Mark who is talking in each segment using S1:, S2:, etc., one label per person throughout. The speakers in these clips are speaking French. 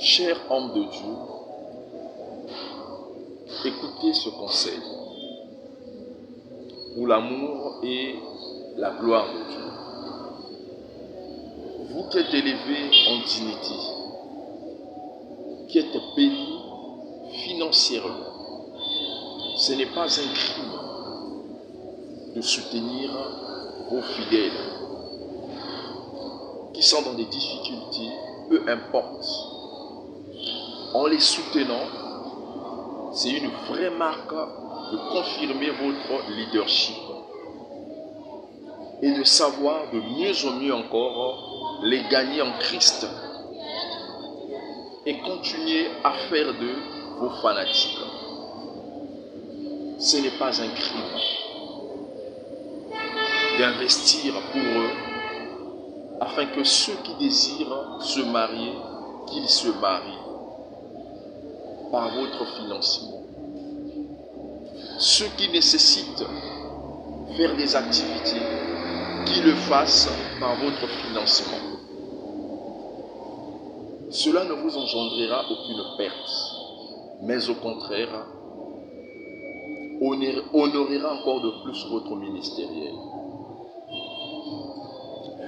S1: Cher homme de Dieu, écoutez ce conseil pour l'amour et la gloire de Dieu. Vous qui êtes élevés en dignité, qui êtes bénis financièrement, ce n'est pas un crime de soutenir vos fidèles qui sont dans des difficultés, peu importe. En les soutenant, c'est une vraie marque de confirmer votre leadership et de savoir de mieux en mieux encore les gagner en Christ et continuer à faire d'eux vos fanatiques. Ce n'est pas un crime d'investir pour eux afin que ceux qui désirent se marier, qu'ils se marient par votre financement. Ceux qui nécessitent faire des activités, qu'ils le fassent par votre financement. Cela ne vous engendrera aucune perte, mais au contraire, honorera encore de plus votre ministériel.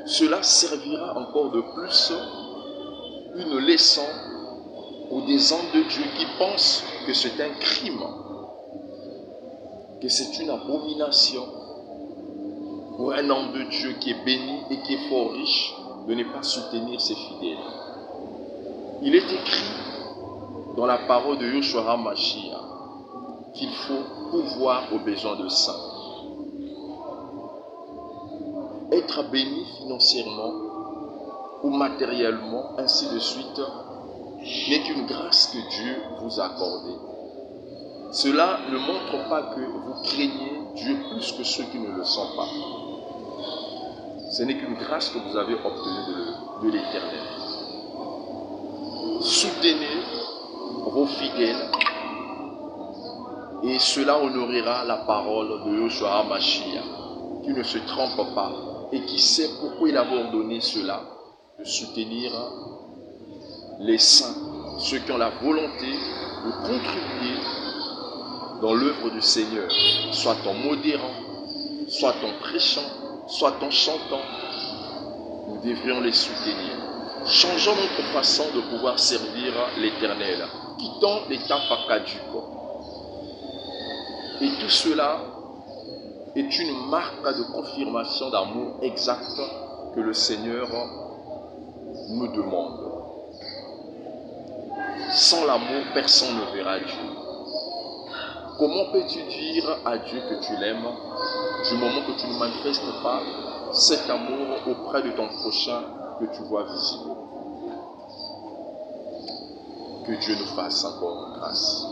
S1: Cela servira encore de plus une leçon aux des hommes de Dieu qui pensent que c'est un crime, que c'est une abomination pour un homme de Dieu qui est béni et qui est fort riche de ne pas soutenir ses fidèles. Il est écrit dans la parole de Yoshua HaMashiach qu'il faut pouvoir aux besoins de saints. Être béni financièrement ou matériellement, ainsi de suite, n'est qu'une grâce que Dieu vous a accordée. Cela ne montre pas que vous craignez Dieu plus que ceux qui ne le sont pas. Ce n'est qu'une grâce que vous avez obtenue de l'Éternel. Soutenez vos fidèles et cela honorera la parole de Yoshua HaMashiach qui ne se trompe pas et qui sait pourquoi il avait ordonné cela, de soutenir les saints, ceux qui ont la volonté de contribuer dans l'œuvre du Seigneur, soit en modérant, soit en prêchant, soit en chantant. Nous devrions les soutenir. Changeons notre façon de pouvoir servir l'Éternel. Quittons l'état caduc. Et tout cela est une marque de confirmation d'amour exact que le Seigneur nous demande. Sans l'amour, personne ne verra Dieu. Comment peux-tu dire à Dieu que tu l'aimes du moment que tu ne manifestes pas cet amour auprès de ton prochain que tu vois visible? Que Dieu nous fasse encore grâce.